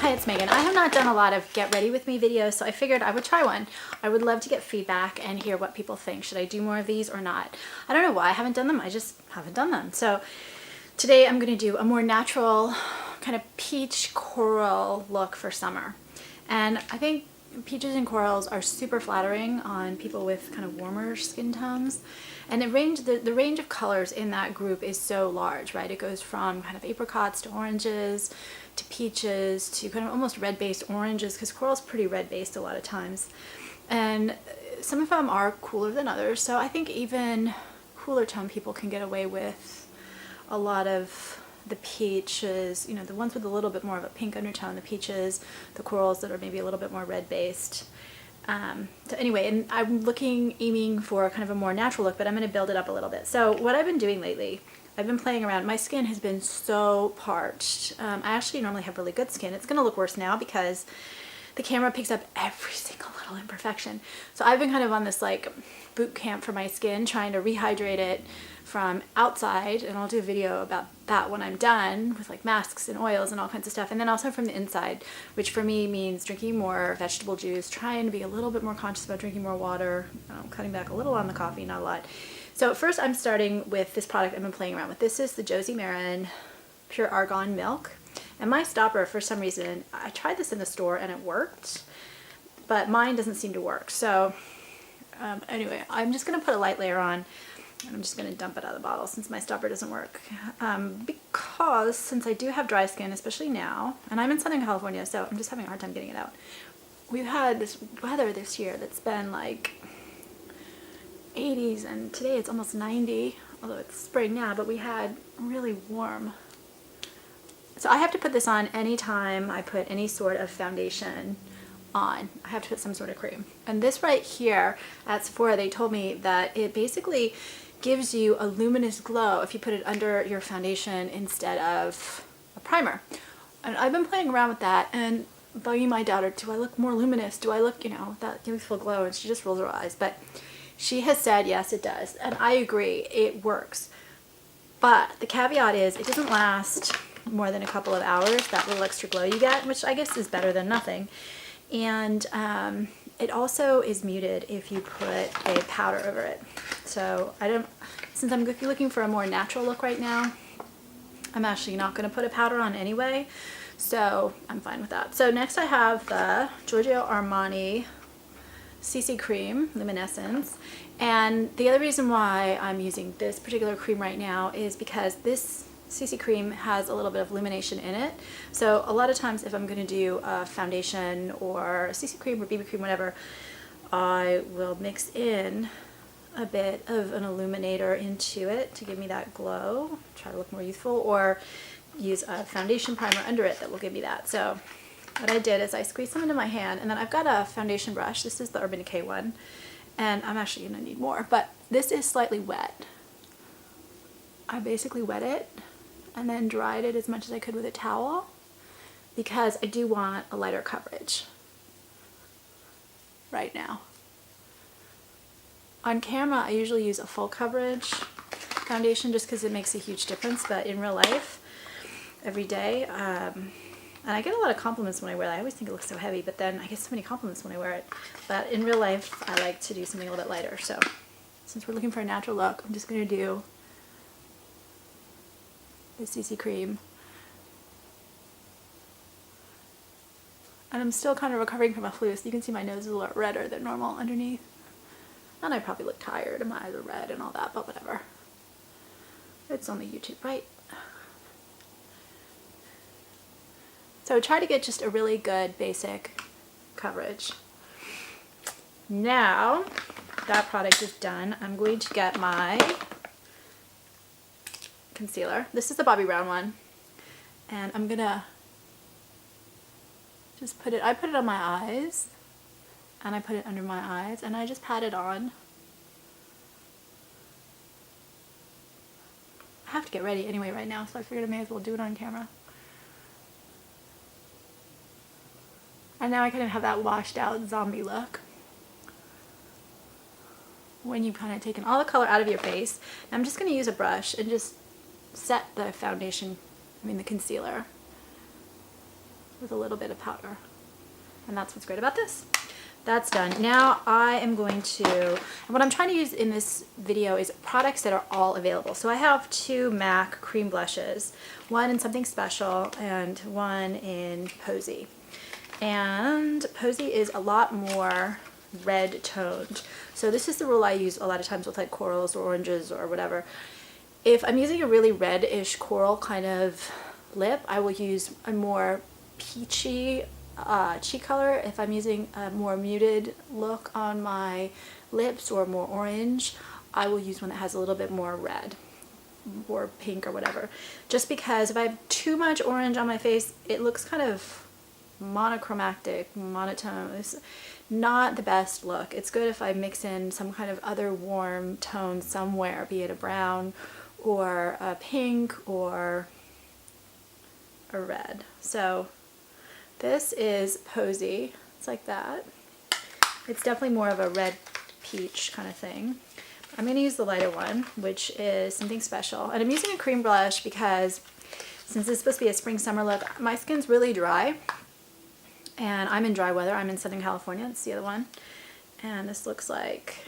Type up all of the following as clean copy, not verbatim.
Hi, it's Megan. I have not done a lot of get ready with me videos, so I figured I would try one. I would love to get feedback and hear what people think. Should I do more of these or not? I don't know why I haven't done them. I just haven't done them. So today I'm going to do a more natural kind of peach coral look for summer. And I think peaches and corals are super flattering on people with kind of warmer skin tones. And the range of colors in that group is so large, right? It goes from kind of apricots to oranges to peaches to kind of almost red-based oranges, because coral's pretty red-based a lot of times. And some of them are cooler than others, so I think even cooler tone people can get away with a lot of the peaches, you know, the ones with a little bit more of a pink undertone, the peaches, the corals that are maybe a little bit more red-based. So anyway, and I'm aiming for kind of a more natural look, but I'm going to build it up a little bit. So what I've been doing lately, I've been playing around. My skin has been so parched. I actually normally have really good skin. It's going to look worse now because the camera picks up every single little imperfection. So I've been kind of on this like boot camp for my skin, trying to rehydrate it from outside, and I'll do a video about that when I'm done with like masks and oils and all kinds of stuff, and then also from the inside, which for me means drinking more vegetable juice, trying to be a little bit more conscious about drinking more water, cutting back a little on the coffee, not a lot. So first I'm starting with this product I've been playing around with. This is the Josie Maran Pure Argan Milk, and my stopper, for some reason, I tried this in the store and it worked, but mine doesn't seem to work. So anyway, I'm just going to put a light layer on. I'm just going to dump it out of the bottle since my stopper doesn't work. Because since I do have dry skin, especially now, and I'm in Southern California, so I'm just having a hard time getting it out. We've had this weather this year that's been like 80s, and today it's almost 90, although it's spring now, but we had really warm. So I have to put this on anytime I put any sort of foundation on. I have to put some sort of cream. And this right here at Sephora, they told me that it basically gives you a luminous glow if you put it under your foundation instead of a primer. And I've been playing around with that and bugging my daughter, do I look more luminous? Do I look, you know, that youthful glow? And she just rolls her eyes. But she has said, yes, it does. And I agree, it works. But the caveat is it doesn't last more than a couple of hours, that little extra glow you get, which I guess is better than nothing. And it also is muted if you put a powder over it. So since I'm looking for a more natural look right now, I'm actually not going to put a powder on anyway, so I'm fine with that. So next I have the Giorgio Armani CC Cream Luminescence, and the other reason why I'm using this particular cream right now is because this CC cream has a little bit of illumination in it. So a lot of times if I'm going to do a foundation or a CC cream or BB cream, whatever, I will mix in a bit of an illuminator into it to give me that glow, try to look more youthful, or use a foundation primer under it that will give me that. So what I did is I squeezed some into my hand, and then I've got a foundation brush. This is the Urban Decay one, and I'm actually going to need more, but this is slightly wet. I basically wet it and then dried it as much as I could with a towel because I do want a lighter coverage right now. On camera, I usually use a full coverage foundation just because it makes a huge difference, but in real life, every day, and I get a lot of compliments when I wear that. I always think it looks so heavy, but then I get so many compliments when I wear it. But in real life, I like to do something a little bit lighter. So since we're looking for a natural look, I'm just going to do the CC cream. And I'm still kind of recovering from a flu, so you can see my nose is a lot redder than normal underneath. And I probably look tired and my eyes are red and all that, but whatever. It's only YouTube, right? So try to get just a really good basic coverage. Now that product is done, I'm going to get my concealer. This is the Bobbi Brown one, and I'm gonna just put it, I put it on my eyes, and I put it under my eyes, and I just pat it on. I have to get ready anyway right now, so I figured I may as well do it on camera. And now I kind of have that washed out zombie look when you've kind of taken all the color out of your face. And I'm just going to use a brush and just set the foundation, the concealer with a little bit of powder. And that's what's great about this. That's done. Now I am going to, and what I'm trying to use in this video is products that are all available. So I have 2 MAC cream blushes, one in Something Special and one in Posy. And Posy is a lot more red toned. So this is the rule I use a lot of times with like corals or oranges or whatever. If I'm using a really reddish coral kind of lip, I will use a more peachy cheek color. If I'm using a more muted look on my lips or more orange, I will use one that has a little bit more red or pink or whatever. Just because if I have too much orange on my face, it looks kind of monochromatic, monotone. It's not the best look. It's good if I mix in some kind of other warm tone somewhere, be it a brown or a pink or a red. So this is Posy. It's like that. It's definitely more of a red peach kind of thing. I'm going to use the lighter one, which is Something Special. And I'm using a cream blush because since it's supposed to be a spring summer look, my skin's really dry. And I'm in dry weather. I'm in Southern California. That's the other one. And this looks like,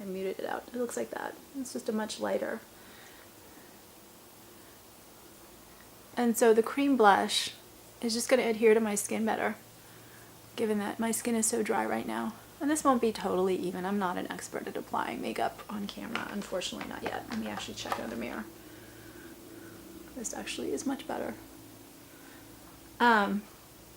I muted it out. It looks like that. It's just a much lighter. And so the cream blush is just going to adhere to my skin better, given that my skin is so dry right now. And this won't be totally even. I'm not an expert at applying makeup on camera, unfortunately, not yet. Let me actually check under the mirror. This actually is much better.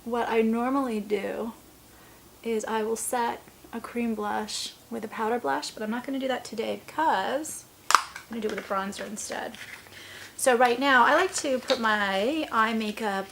What I normally do is I will set a cream blush with a powder blush, but I'm not going to do that today because I'm going to do it with a bronzer instead. So right now I like to put my eye makeup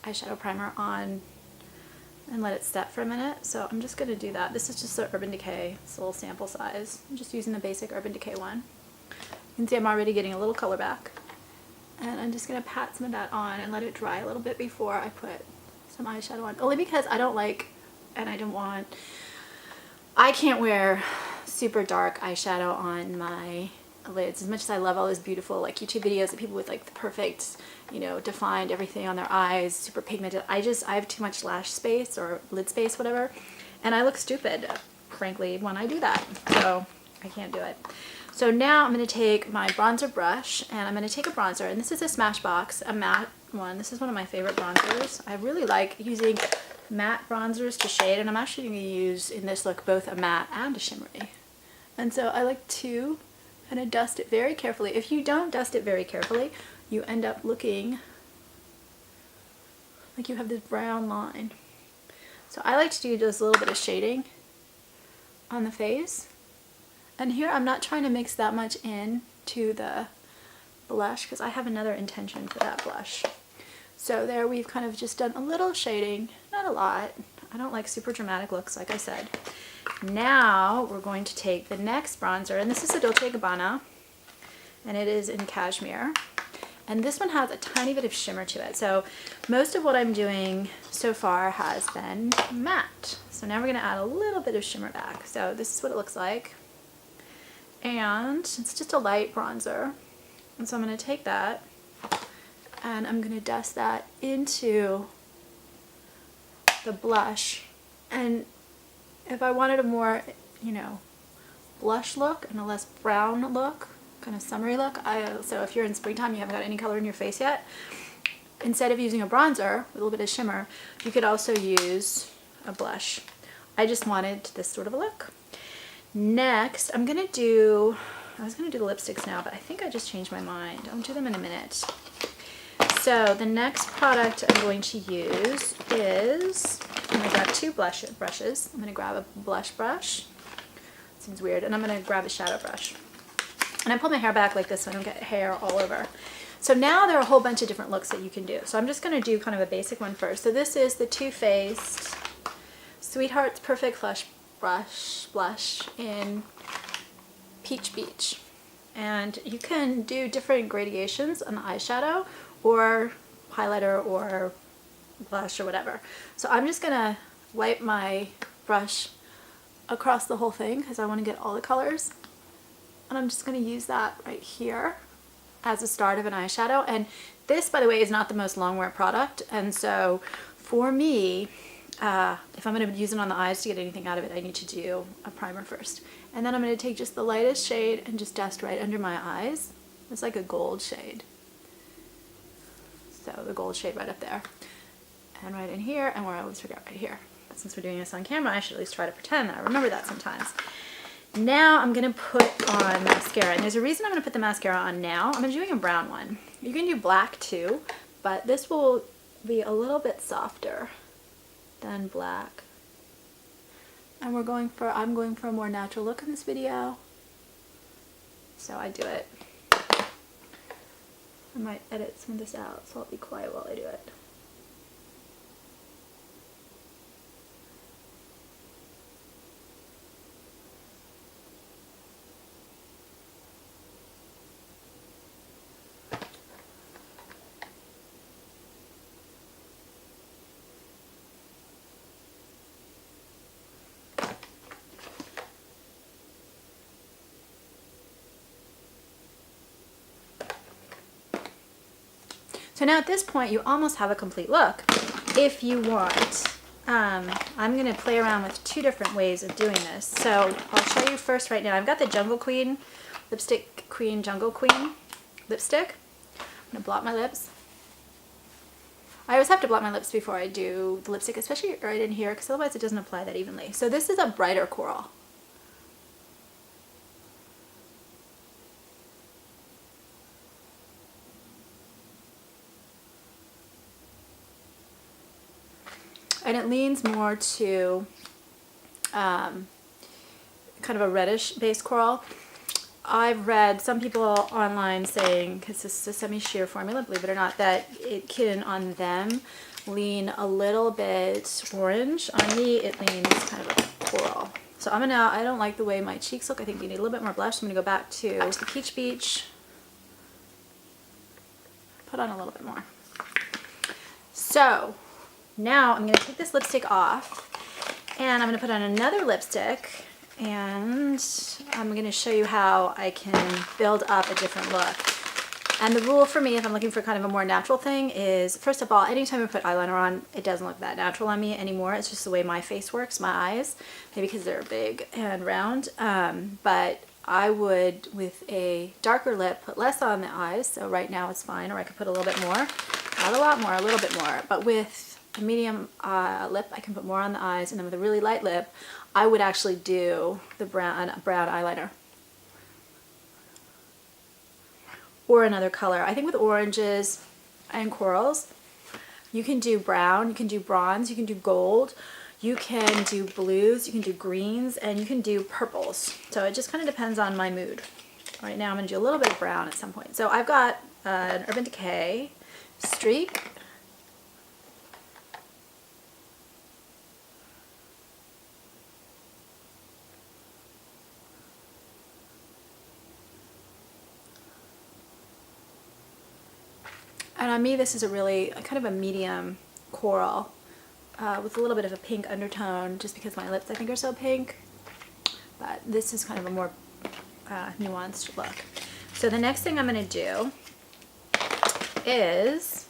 eyeshadow primer on and let it set for a minute. So I'm just going to do that. This is just the Urban Decay. It's a little sample size. I'm just using the basic Urban Decay one. You can see I'm already getting a little color back. And I'm just going to pat some of that on and let it dry a little bit before I put some eyeshadow on. Only because I don't like, and I can't wear super dark eyeshadow on my lids. As much as I love all those beautiful like YouTube videos of people with like the perfect, you know, defined everything on their eyes, super pigmented. I have too much lash space or lid space, whatever. And I look stupid, frankly, when I do that. So I can't do it. So now I'm going to take my bronzer brush and I'm going to take a bronzer, and this is a Smashbox, a matte one. This is one of my favorite bronzers. I really like using matte bronzers to shade, and I'm actually going to use in this look both a matte and a shimmery. And so I like to kind of dust it very carefully. If you don't dust it very carefully, you end up looking like you have this brown line. So I like to do just a little bit of shading on the face. And here I'm not trying to mix that much in to the blush because I have another intention for that blush. So there we've kind of just done a little shading, not a lot. I don't like super dramatic looks, like I said. Now we're going to take the next bronzer, and this is a Dolce & Gabbana, and it is in Cashmere. And this one has a tiny bit of shimmer to it. So most of what I'm doing so far has been matte. So now we're going to add a little bit of shimmer back. So this is what it looks like. And it's just a light bronzer. And so I'm going to take that and I'm going to dust that into the blush. And if I wanted a more, you know, blush look and a less brown look, kind of summery look, so if you're in springtime, you haven't got any color in your face yet, instead of using a bronzer with a little bit of shimmer, you could also use a blush. I just wanted this sort of a look. Next, I was going to do the lipsticks now, but I think I just changed my mind. I'll do them in a minute. So the next product I'm going to use is, I'm going to grab 2 brushes. I'm going to grab a blush brush. Seems weird. And I'm going to grab a shadow brush. And I pull my hair back like this so I don't get hair all over. So now there are a whole bunch of different looks that you can do. So I'm just going to do kind of a basic one first. So this is the Too Faced Sweetheart's Perfect Blush in Peach Beach. And you can do different gradations on the eyeshadow or highlighter or blush or whatever. So I'm just going to wipe my brush across the whole thing because I want to get all the colors. And I'm just going to use that right here as a start of an eyeshadow. And this, by the way, is not the most long wear product. And so for me, if I'm going to use it on the eyes to get anything out of it, I need to do a primer first. And then I'm going to take just the lightest shade and just dust right under my eyes. It's like a gold shade. So the gold shade right up there. And right in here, and where I always forget, right here. But since we're doing this on camera, I should at least try to pretend that I remember that sometimes. Now I'm going to put on mascara. And there's a reason I'm going to put the mascara on now. I'm doing a brown one. You can do black too, but this will be a little bit softer than black. And I'm going for a more natural look in this video. So I do it. I might edit some of this out, so I'll be quiet while I do it. So now at this point, you almost have a complete look if you want. I'm going to play around with two different ways of doing this. So I'll show you first right now. I've got the Jungle Queen, Lipstick Queen Jungle Queen lipstick. I'm going to blot my lips. I always have to blot my lips before I do the lipstick, especially right in here, because otherwise it doesn't apply that evenly. So this is a brighter coral. And it leans more to kind of a reddish base coral. I've read some people online saying, because this is a semi-sheer formula, believe it or not, that it can on them lean a little bit orange. On me, it leans kind of like coral. So I don't like the way my cheeks look. I think you need a little bit more blush. I'm gonna go back to the Peach Beach. Put on a little bit more. So now I'm going to take this lipstick off and I'm going to put on another lipstick, and I'm going to show you how I can build up a different look. And the rule for me, if I'm looking for kind of a more natural thing, is first of all, anytime I put eyeliner on, it doesn't look that natural on me anymore. It's just the way my face works, my eyes, maybe because they're big and round. But I would, with a darker lip, put less on the eyes. So right now it's fine, or I could put a little bit more. Not a lot more, a little bit more. But with a medium lip, I can put more on the eyes, and then with a really light lip, I would actually do the brown eyeliner. Or another color. I think with oranges and corals, you can do brown, you can do bronze, you can do gold, you can do blues, you can do greens, and you can do purples. So it just kind of depends on my mood. Right now I'm going to do a little bit of brown at some point. So I've got an Urban Decay Streak. And on me, this is a really kind of a medium coral with a little bit of a pink undertone, just because my lips I think are so pink. But this is kind of a more nuanced look. So the next thing I'm going to do is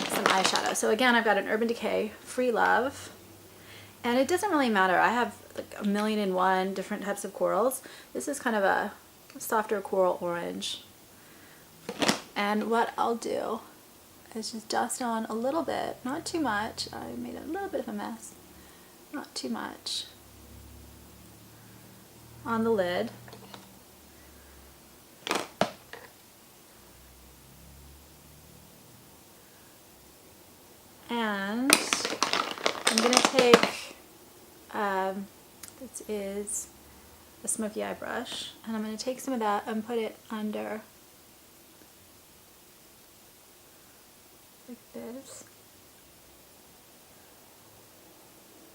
some eyeshadow. So again, I've got an Urban Decay Free Love, and it doesn't really matter. I have like 1,000,001 different types of corals. This is kind of a softer coral orange. And what I'll do is just dust on a little bit, not too much. I made a little bit of a mess. Not too much. On the lid. And I'm going to take, this is a smoky eye brush, and I'm going to take some of that and put it under like this,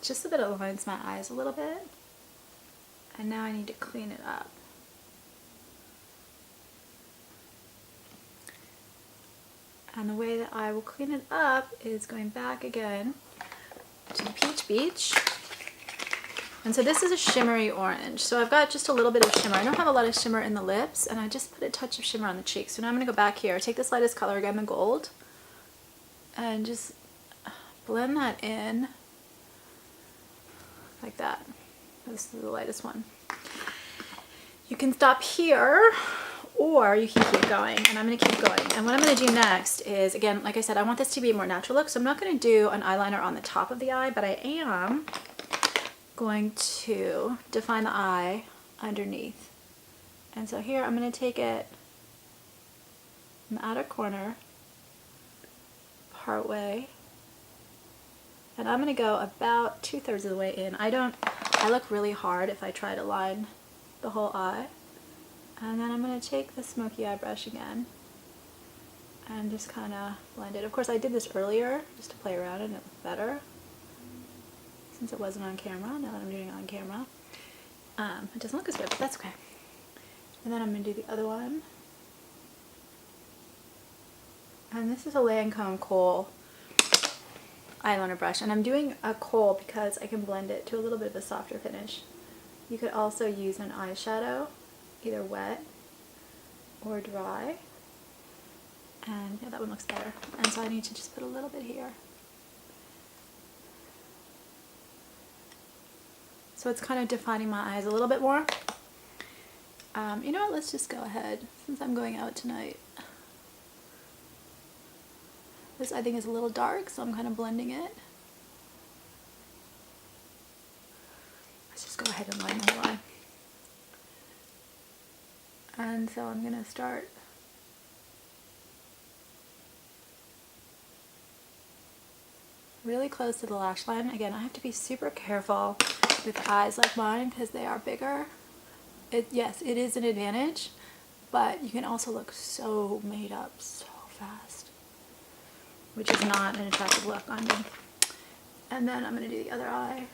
just so that it aligns my eyes a little bit. And now I need to clean it up. And the way that I will clean it up is going back again to the Peach Beach And so this is a shimmery orange. So I've got just a little bit of shimmer. I don't have a lot of shimmer in the lips, and I just put a touch of shimmer on the cheeks. So now I'm going to go back here, take this lightest color again, the gold, and just blend that in like that. This is the lightest one. You can stop here, or you can keep going, and I'm going to keep going. And what I'm going to do next is, again, like I said, I want this to be a more natural look, so I'm not going to do an eyeliner on the top of the eye, but I am going to define the eye underneath. And so here I'm going to take it in the outer corner, part way, and I'm going to go about 2/3 of the way in. I look really hard if I try to line the whole eye. And then I'm going to take the smoky eye brush again and just kind of blend it. Of course, I did this earlier just to play around and it looked better since it wasn't on camera. Now that I'm doing it on camera, it doesn't look as good, but that's okay. And then I'm going to do the other one. And this is a Lancome Kohl eyeliner brush, and I'm doing a Kohl because I can blend it to a little bit of a softer finish. You could also use an eyeshadow, either wet or dry, and yeah, that one looks better. And so I need to just put a little bit here. So it's kind of defining my eyes a little bit more. You know what, let's just go ahead, since I'm going out tonight. This I think is a little dark, so I'm kind of blending it. Let's just go ahead and line the whole eye. And so I'm going to start really close to the lash line. Again, I have to be super careful with eyes like mine because they are bigger. Yes, it is an advantage, but you can also look so made up so fast, which is not an attractive look on me. And then I'm going to do the other eye.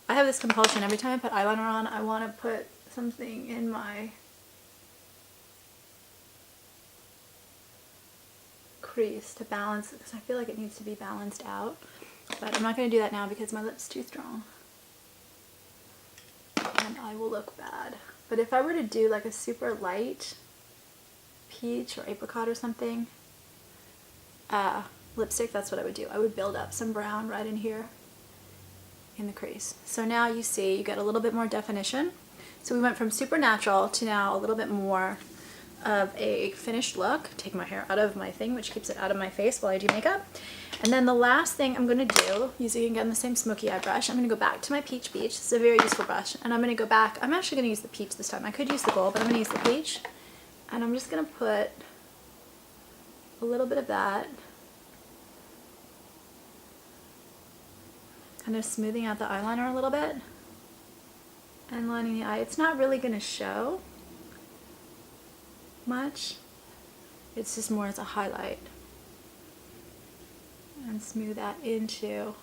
I have this compulsion, every time I put eyeliner on, I want to put something in my crease to balance it, because I feel like it needs to be balanced out. But I'm not going to do that now because my lip's too strong. And I will look bad. But if I were to do like a super light peach or apricot or something lipstick, that's what I would do. I would build up some brown right in here in the crease. So now you see you get a little bit more definition. So we went from super natural to now a little bit more of a finished look. Take my hair out of my thing, which keeps it out of my face while I do makeup. And then the last thing I'm going to do, using again the same smoky eye brush, I'm going to go back to my Peach Beach. This is a very useful brush. And I'm going to go back. I'm actually going to use the peach this time. I could use the gold, but I'm going to use the peach. And I'm just going to put a little bit of that, kind of smoothing out the eyeliner a little bit and lining the eye. It's not really going to show much. It's just more as a highlight. And smooth that into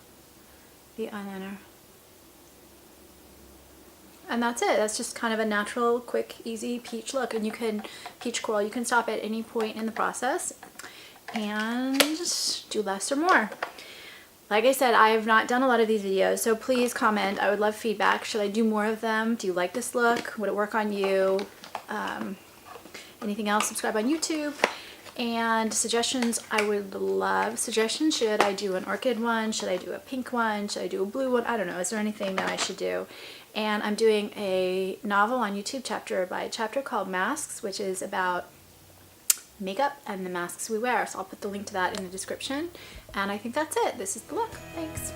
the eyeliner. And that's it. That's just kind of a natural, quick, easy peach look. And you can, peach coral, you can stop at any point in the process and do less or more. Like I said, I have not done a lot of these videos, so please comment. I would love feedback. Should I do more of them? Do you like this look? Would it work on you? Anything else? Subscribe on YouTube. And suggestions, I would love suggestions. Should I do an orchid one? Should I do a pink one? Should I do a blue one? I don't know. Is there anything that I should do? And I'm doing a novel on YouTube chapter by a chapter called Masks, which is about makeup and the masks we wear. So I'll put the link to that in the description. And I think that's it. This is the look. Thanks.